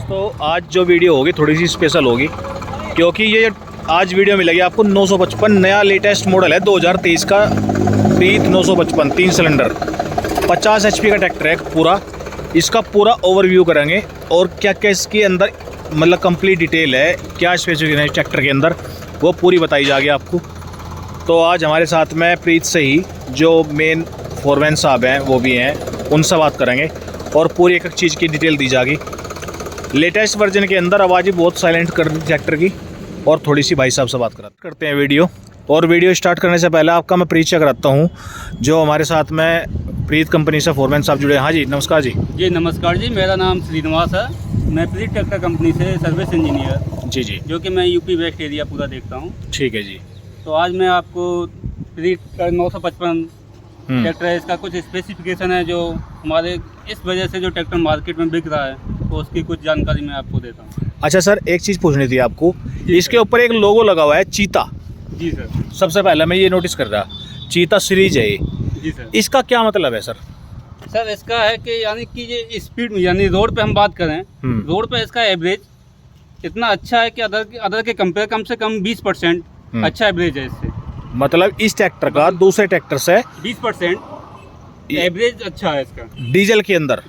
दोस्तों आज जो वीडियो होगी थोड़ी सी स्पेशल होगी क्योंकि ये आज वीडियो मिलेगी आपको 955 नया लेटेस्ट मॉडल है 2023 का प्रीत 955 3 सिलेंडर 50 HP का ट्रैक्टर है पूरा। इसका पूरा ओवरव्यू करेंगे और क्या क्या इसके अंदर मतलब कंप्लीट डिटेल है, क्या स्पेसिफिकेशन है ट्रैक्टर के अंदर, वो पूरी बताई जाएगी आपको। तो आज हमारे साथ में प्रीत से ही जो मेन फोरमैन साहब हैं वो भी हैं, उनसे बात करेंगे और पूरी एक एक चीज़ की डिटेल दी जाएगी। लेटेस्ट वर्जन के अंदर आवाज़ ही बहुत साइलेंट कर दी ट्रैक्टर की और थोड़ी सी भाई साहब से बात करते हैं वीडियो। और वीडियो स्टार्ट करने से पहले आपका मैं परिचय कराता हूँ जो हमारे साथ में प्रीत कंपनी से फोरमैन साहब जुड़े हैं। हाँ जी नमस्कार जी। जी नमस्कार जी, मेरा नाम श्रीनिवास है। मैं प्रीत ट्रैक्टर कंपनी से सर्विस इंजीनियर जी जो कि मैं यूपी वेस्ट एरिया पूरा देखता हूँ। ठीक है जी। तो आज मैं आपको प्रीत 955 ट्रैक्टर है, इसका कुछ स्पेसिफिकेशन है जो हमारे इस वजह से जो ट्रैक्टर मार्केट में बिक रहा है तो उसकी कुछ जानकारी मैं आपको देता हूँ। अच्छा सर, एक चीज़ पूछनी थी आपको, इसके ऊपर एक लोगो लगा हुआ है चीता। जी सर। सबसे पहले मैं ये नोटिस कर रहा, चीता सीरीज है ये। जी सर। इसका क्या मतलब है सर? सर इसका है कि यानी कि ये स्पीड यानी रोड पे हम बात करें, रोड पे इसका एवरेज इतना अच्छा है कि अदर के कंपेयर कम से कम 20% अच्छा एवरेज है इससे। मतलब इस ट्रैक्टर का दूसरे ट्रैक्टर से 20% एवरेज अच्छा है इसका डीजल के अंदर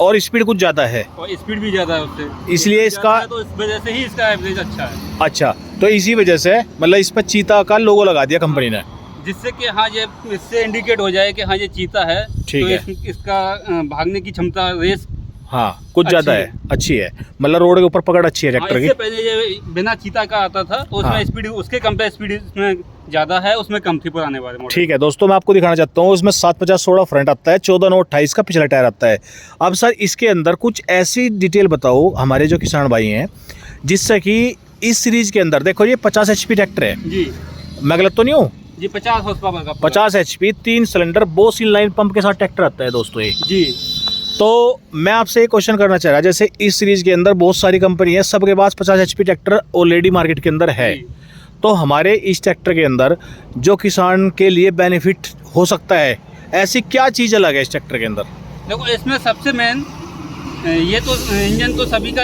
और स्पीड कुछ ज़्यादा है और स्पीड भी ज़्यादा है उससे, इसलिए इसका तो इस वजह से ही इसका एवरेज अच्छा है। अच्छा, तो इसी वजह से मतलब इस पर चीता का लोगो लगा दिया कंपनी ने, जिससे कि हाँ ये इससे इंडिकेट हो जाए कि हाँ ये चीता है। ठीक तो है। इसका भागने की क्षमता रेस हाँ कुछ ज़्यादा है, अच्छी है, मतलब रोड के ऊपर पकड़ अच्छी है ट्रैक्टर की। इससे पहले ये बिना चीता का आता था तो उसमें स्पीड उसके कंपेयर स्पीड इसमें ज़्यादा है, उसमें कम थी पुराने वाले मॉडल। ठीक है दोस्तों, मैं आपको दिखाना चाहता हूँ, उसमें 750/16 फ्रंट आता है, 14/9/28 का पिछला टायर आता है। अब सर इसके अंदर कुछ ऐसी डिटेल बताओ हमारे जो किसान भाई हैं जिससे कि इस सीरीज के अंदर देखो ये 50 HP ट्रैक्टर है जी, मैं गलत तो नहीं हूँ जी? 50 हॉर्स पावर का 50 HP 3 cylinder Bose inline pump के साथ ट्रैक्टर आता है दोस्तों ये जी। तो मैं आपसे एक क्वेश्चन करना चाह रहा, जैसे इस सीरीज के अंदर बहुत सारी कंपनी है, सबके पास 50 HP ट्रैक्टर ऑलरेडी मार्केट के अंदर है, तो हमारे इस ट्रैक्टर के अंदर जो किसान के लिए बेनिफिट हो सकता है ऐसी क्या चीज़ अलग है इस ट्रैक्टर के अंदर? देखो इसमें सबसे मेन ये तो इंजन तो सभी का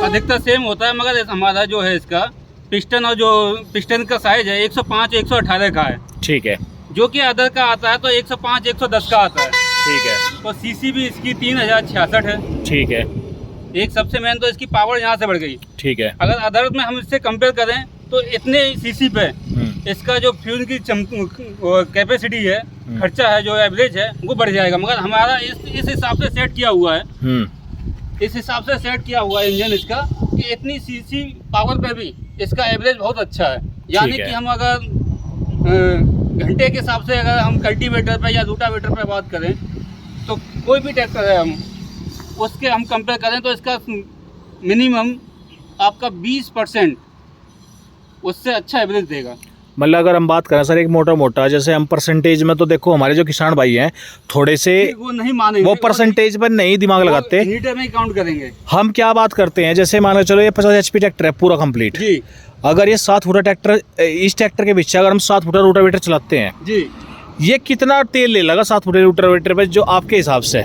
अधिकतर सेम होता है, मगर हमारा जो है इसका पिस्टन और जो पिस्टन का साइज है 105-118 का है। ठीक है। जो कि अदर का आता है तो 105-110 का आता है। ठीक है। तो सीसी भी इसकी 3066 है। ठीक है। एक सबसे मेन तो इसकी पावर यहाँ से बढ़ गई। ठीक है। अगर अदर में हम इससे कंपेयर करें तो इतने सीसी पे इसका जो फ्यूल की कैपेसिटी है, खर्चा है, जो एवरेज है वो बढ़ जाएगा, मगर हमारा इस हिसाब से सेट किया हुआ है, इस हिसाब से सेट किया हुआ है इंजन इसका कि इतनी सीसी पावर पे भी इसका एवरेज बहुत अच्छा है। यानी कि हम अगर घंटे के हिसाब से अगर हम कल्टीवेटर पे या रूटावेटर पे बात करें तो कोई भी ट्रैक्टर है हम उसके हम कंपेयर करें तो इसका मिनिमम आपका 20% उससे अच्छा एवरेज देगा। मतलब अगर हम बात करें सर एक मोटा जैसे हम परसेंटेज में, तो देखो हमारे जो किसान भाई हैं थोड़े से वो नहीं मानेंगे, वो परसेंटेज पर नहीं दिमाग लगाते, मीटर में काउंट करेंगे। हम क्या बात करते हैं, जैसे मान लो चलो ये 50 HP ट्रैक्टर है पूरा कंप्लीट जी, अगर ये 7 फुटा ट्रैक्टर, इस ट्रैक्टर के पीछे अगर हम 7 फुटा रोटावेटर चलाते हैं जी, ये कितना तेल ले लगा 7 फुटा रोटावेटर पे जो आपके हिसाब से?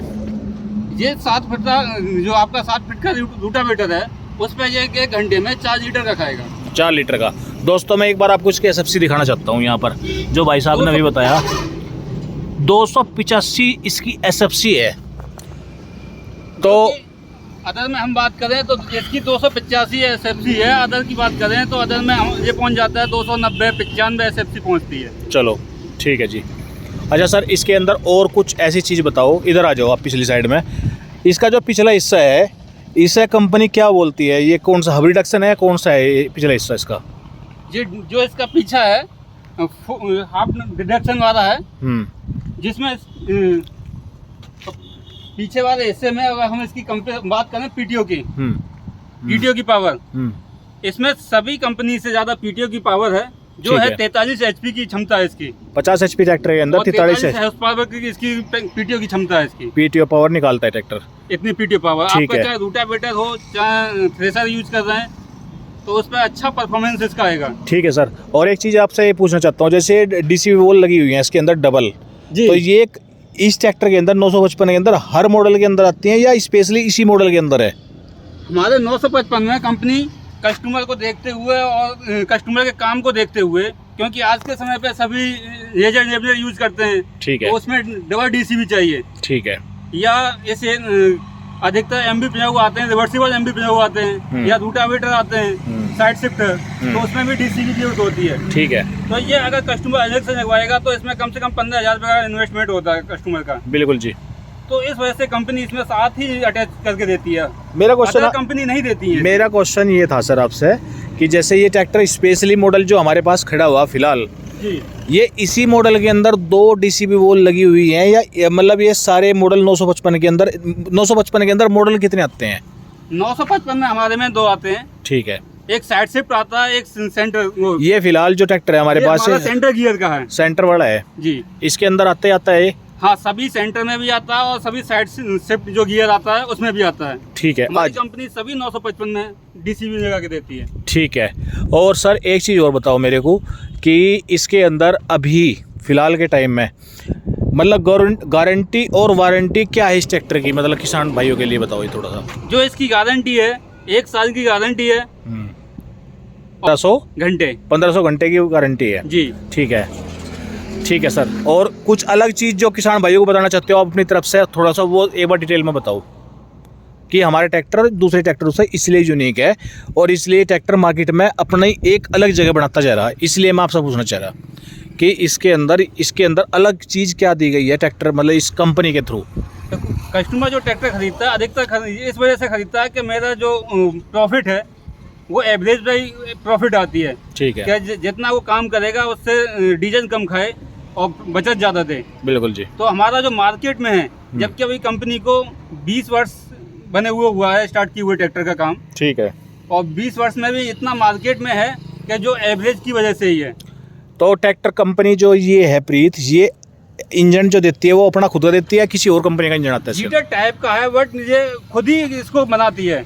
ये 7 फुटा जो आपका 7 फीट का रोटावेटर है उस पर ये 1 घंटे में 4 लीटर का खाएगा। 4 लीटर का। दोस्तों मैं एक बार आपको इसके SFC दिखाना चाहता हूँ, यहाँ पर जो भाई साहब ने अभी बताया 285 इसकी SFC है। तो अदर में हम बात करें तो इसकी 285 SFC है, अदर की बात करें तो अदर में ये पहुँच जाता है 290-95 SFC पहुँचती है। चलो ठीक है जी। अच्छा सर इसके अंदर और कुछ ऐसी चीज़ बताओ, इधर आ जाओ आप पिछली साइड में। इसका जो पिछला हिस्सा है इसे कंपनी क्या बोलती है, ये कौन सा हब रिडक्शन है, कौन सा है पिछला हिस्सा इसका? ये जो इसका पीछा है हाफ रिडक्शन वाला है, जिसमें पीछे वाले हिस्से में अगर हम इसकी बात करें पीटीओ की पावर, इसमें सभी कंपनी से ज़्यादा पीटीओ की पावर है जो है 43 HP की क्षमता है इसकी। 50 HP ट्रैक्टर के अंदर 43 HP की इसकी पीटीओ की क्षमता है, इसकी पीटीओ पावर निकालता है ट्रैक्टर, इतनी पीटीओ पावर। आपका चाहे रूटावेटर हो चाहे थ्रेशर यूज कर रहे हैं तो उस पर अच्छा परफॉर्मेंस इसका आएगा। ठीक है सर, और एक चीज़ आपसे ये पूछना चाहता हूँ, जैसे डीसी वोल लगी हुई है इसके अंदर डबल, तो ये इस ट्रैक्टर के अंदर 955 के अंदर हर मॉडल के अंदर आती है या स्पेशली इसी मॉडल के अंदर है? हमारे 955 में कंपनी कस्टमर को देखते हुए और कस्टमर के काम को देखते हुए, क्योंकि आज के समय पे सभी रेजर नेबलर यूज करते हैं, ठीक है, तो उसमें डबल डीसी भी चाहिए, ठीक है, या इसे अधिकतर एमबी पंजाब आते हैं, रिवर्सिबल एमबी पंजाब आते हैं, या रूटावेटर आते हैं, साइड शिफ्टर, तो उसमें भी डीसी की जरूरत होती है, ठीक है। तो ये अगर कस्टमर अलग से लगवाएगा तो इसमें कम से कम 15,000 रुपये का इन्वेस्टमेंट होता है कस्टमर का। बिल्कुल जी। तो इस वजह से कंपनी इसमें साथ ही अटैच करके देती है। मेरा क्वेश्चन कंपनी नहीं देती है। मेरा क्वेश्चन ये था सर आपसे कि जैसे ये ट्रैक्टर स्पेशली मॉडल जो हमारे पास खड़ा हुआ फिलहाल, ये इसी मॉडल के अंदर 2 डीसीबी वोल लगी हुई हैं, या मतलब ये सारे मॉडल 955 के अंदर, 955 के अंदर मॉडल कितने आते हैं? 955 में हमारे में 2 आते हैं, ठीक है। एक साइड शिफ्ट आता है, एक सेंटर। ये फिलहाल जो ट्रैक्टर है हमारे पास सेंटर गियर का है, सेंटर वाला है जी। इसके अंदर आता है हाँ, सभी सेंटर में भी आता है और सभी साइड शिफ्ट जो गियर आता है उसमें भी आता है, ठीक है। हमारी कंपनी सभी 955 में डीसीबी लगा के देती है, ठीक है। और सर एक चीज़ और बताओ मेरे को कि इसके अंदर अभी फिलहाल के टाइम में मतलब गारंटी और वारंटी क्या है इस ट्रैक्टर की, मतलब किसान भाइयों के लिए बताओ ये थोड़ा सा। जो इसकी गारंटी है 1 साल की गारंटी है, 1500 घंटे की गारंटी है जी, ठीक है, ठीक है सर। और कुछ अलग चीज़ जो किसान भाइयों को बताना चाहते हो आप अपनी तरफ से, थोड़ा सा वो एक बार डिटेल में बताओ कि हमारे ट्रैक्टर दूसरे ट्रैक्टरों से इसलिए यूनिक है और इसलिए ट्रैक्टर मार्केट में अपनी एक अलग जगह बनाता जा रहा है। इसलिए मैं आपसे पूछना चाह रहा कि इसके अंदर अलग चीज़ क्या दी गई है ट्रैक्टर, मतलब इस कंपनी के थ्रू। कस्टमर जो ट्रैक्टर खरीदता है अधिकतर इस वजह से खरीदता है कि मेरा जो प्रॉफिट है वो एवरेज प्रॉफिट आती है, ठीक है। जितना वो काम करेगा उससे डीजल कम खाए और बचत ज़्यादा दे। बिल्कुल जी। तो हमारा जो मार्केट में है, जबकि अभी कंपनी को 20 वर्ष बने हुआ है स्टार्ट किए हुए ट्रैक्टर का काम, ठीक है, और 20 वर्ष में भी इतना मार्केट में है कि जो एवरेज की वजह से ही है। तो ट्रैक्टर कंपनी जो ये है प्रीत, ये इंजन जो देती है वो अपना खुद का देती है, किसी और कंपनी का इंजन आता है? जीटर टाइप का है, बट ये खुद ही इसको बनाती है,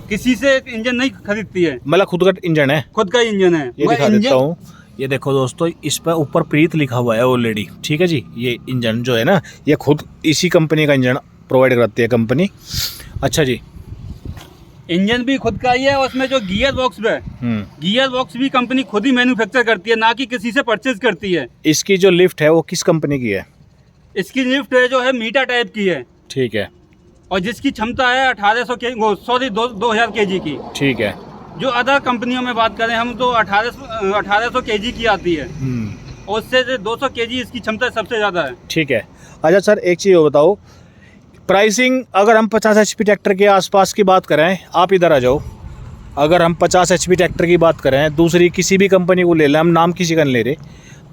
किसी से इंजन नहीं खरीदती है। मतलब खुद का इंजन है? खुद का इंजन है। ये दिखा देता हूँ, ये देखो दोस्तों, इस पर ऊपर प्रीत लिखा हुआ है ऑलरेडी, ठीक है जी। ये इंजन जो है ना, ये खुद इसी कंपनी का इंजन प्रोवाइड करती है कंपनी। अच्छा जी। इंजन भी खुद का ही है, उसमें जो गियर बॉक्स है, गियर बॉक्स भी कंपनी खुद ही मैन्युफैक्चर करती है, ना कि किसी से परचेज करती है। इसकी जो लिफ्ट है वो किस कंपनी की है? इसकी लिफ्ट जो है मीटा टाइप की है, ठीक है, और जिसकी क्षमता है 2000 केजी की, ठीक है। जो अदर कंपनियों में बात करें हम तो 1800 केजी की आती है, और उससे 200 केजी इसकी क्षमता सबसे ज़्यादा है, ठीक है। अच्छा सर एक चीज़ और बताओ, प्राइसिंग अगर हम 50 HP ट्रैक्टर के आसपास की बात करें, आप इधर आ जाओ, अगर हम 50 HP ट्रैक्टर की बात करें, दूसरी किसी भी कंपनी को ले लें, हम नाम किसी का नहीं ले रहे,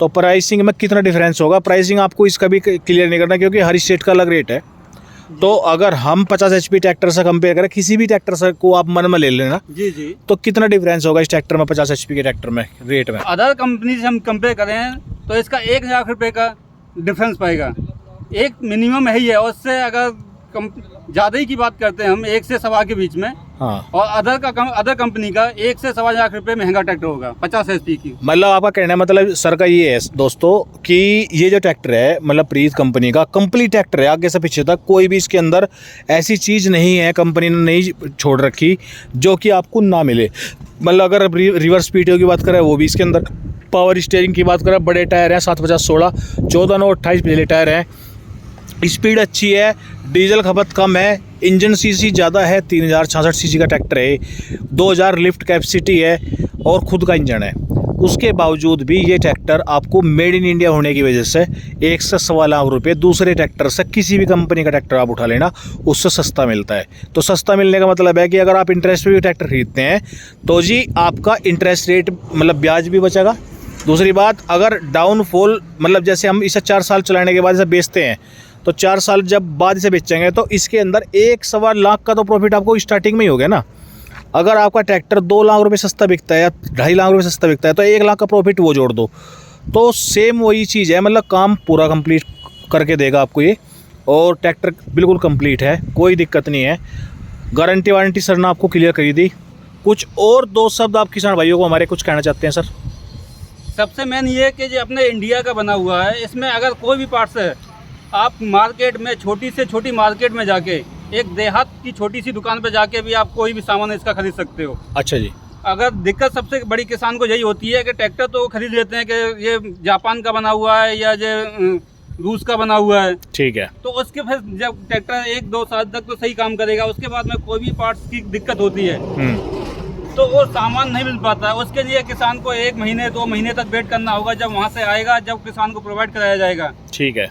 तो प्राइसिंग में कितना डिफरेंस होगा? प्राइसिंग आपको इसका भी क्लियर नहीं करना, क्योंकि हर स्टेट का अलग रेट है। तो अगर हम 50 HP ट्रैक्टर से कंपेयर करें, किसी भी ट्रैक्टर से को आप मन में ले लेना जी जी, तो कितना डिफरेंस होगा इस ट्रैक्टर में 50 HP के ट्रैक्टर में रेट में? अदर कंपनी से हम कंपेयर करें तो इसका 1 लाख रुपए का डिफरेंस पाएगा, एक मिनिमम है ही है। और उससे अगर ज़्यादा ही की बात करते हैं हम 1 से 1.25 के बीच में, हाँ। और अदर कंपनी का 1 से 1.25 लाख रुपए महंगा ट्रैक्टर होगा 50 HP की। मतलब आपका कहना मतलब सर का ये है दोस्तों कि ये जो ट्रैक्टर है मतलब प्रीत कंपनी का कंप्लीट ट्रैक्टर है, आगे से पीछे तक कोई भी इसके अंदर ऐसी चीज़ नहीं है कंपनी ने नहीं छोड़ रखी जो कि आपको ना मिले। मतलब अगर रिवर्स PTO की बात करें वो भी इसके अंदर, पावर स्टीयरिंग की बात करें, बड़े टायर हैं 750/16, 14 और 28 पिछले टायर हैं, स्पीड अच्छी है, डीजल खपत कम है, इंजन सीसी ज़्यादा है, 3066 सीसी का ट्रैक्टर है, 2000 लिफ्ट कैपेसिटी है और खुद का इंजन है। उसके बावजूद भी ये ट्रैक्टर आपको मेड इन इंडिया होने की वजह से 1 से 1.25 लाख रुपये दूसरे ट्रैक्टर से, किसी भी कंपनी का ट्रैक्टर आप उठा लेना, उससे सस्ता मिलता है। तो सस्ता मिलने का मतलब है कि अगर आप इंटरेस्ट पे भी ट्रैक्टर खरीदते हैं तो जी आपका इंटरेस्ट रेट मतलब ब्याज भी बचेगा। दूसरी बात, अगर डाउनफॉल मतलब जैसे हम इसे 4 साल चलाने के बाद इसे बेचते हैं तो 4 साल जब बाद इसे बेचेंगे तो इसके अंदर 1.25 लाख का तो प्रॉफिट आपको स्टार्टिंग में ही हो गया ना। अगर आपका ट्रैक्टर 2 लाख रुपए सस्ता बिकता है या 2.5 लाख रुपए सस्ता बिकता है तो 1 लाख का प्रॉफिट वो जोड़ दो, तो सेम वही चीज़ है, मतलब काम पूरा कंप्लीट करके देगा आपको ये। और ट्रैक्टर बिल्कुल कंप्लीट है, कोई दिक्कत नहीं है। गारंटी वारंटी सर ने आपको क्लियर करी दी। कुछ और 2 शब्द आप किसान भाइयों को हमारे कुछ कहना चाहते हैं सर? सबसे मेन ये कि जो अपने इंडिया का बना हुआ है, इसमें अगर कोई भी पार्ट्स है आप मार्केट में छोटी से छोटी मार्केट में जाके एक देहात की छोटी सी दुकान पे जाके भी आप कोई भी सामान इसका खरीद सकते हो। अच्छा जी। अगर दिक्कत सबसे बड़ी किसान को यही होती है कि ट्रैक्टर तो खरीद लेते हैं कि ये जापान का बना हुआ है या ये रूस का बना हुआ है, ठीक है। तो उसके फिर जब ट्रैक्टर 1-2 साल तक तो सही काम करेगा, उसके बाद में कोई भी पार्ट्स की दिक्कत होती है तो वो सामान नहीं मिल पाता है। उसके लिए किसान को 1 महीने 2 महीने तक वेट करना होगा, जब वहाँ से आएगा जब किसान को प्रोवाइड कराया जाएगा। ठीक है।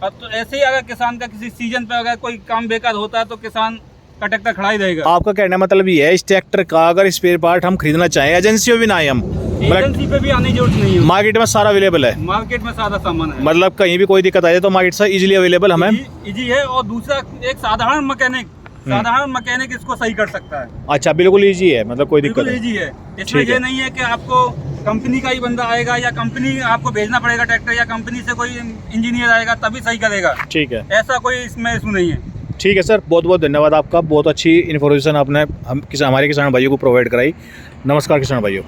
अब तो ऐसे ही अगर किसान का किसी सीजन पे अगर कोई काम बेकार होता है तो किसान का ट्रैक्टर खड़ा ही रहेगा। आपका कहना मतलब ये है इस ट्रैक्टर का अगर स्पेयर पार्ट हम खरीदना चाहें एजेंसी में भी ना आए हम, एजेंसी पे भी आने की जरूरत नहीं है, मार्केट में सारा अवेलेबल है। मार्केट में सारा सामान है, मतलब कहीं भी कोई दिक्कत आ जाए तो मार्केट से इजीली अवेलेबल हमें इजी है। और दूसरा एक साधारण मैकेनिक इसको सही कर सकता है। अच्छा, बिल्कुल इजी है, मतलब कोई दिक्कत बिल्कुल नहीं। इजी है। इसमें ये नहीं है कि आपको कंपनी का ही बंदा आएगा या कंपनी आपको भेजना पड़ेगा ट्रैक्टर या कंपनी से कोई इंजीनियर आएगा तभी सही करेगा। ठीक है, ऐसा कोई इसमें इशू नहीं है। ठीक है सर, बहुत बहुत धन्यवाद आपका। बहुत अच्छी इन्फॉर्मेशन आपने हमारे किसान भाइयों को प्रोवाइड कराई। नमस्कार किसान भाइयों।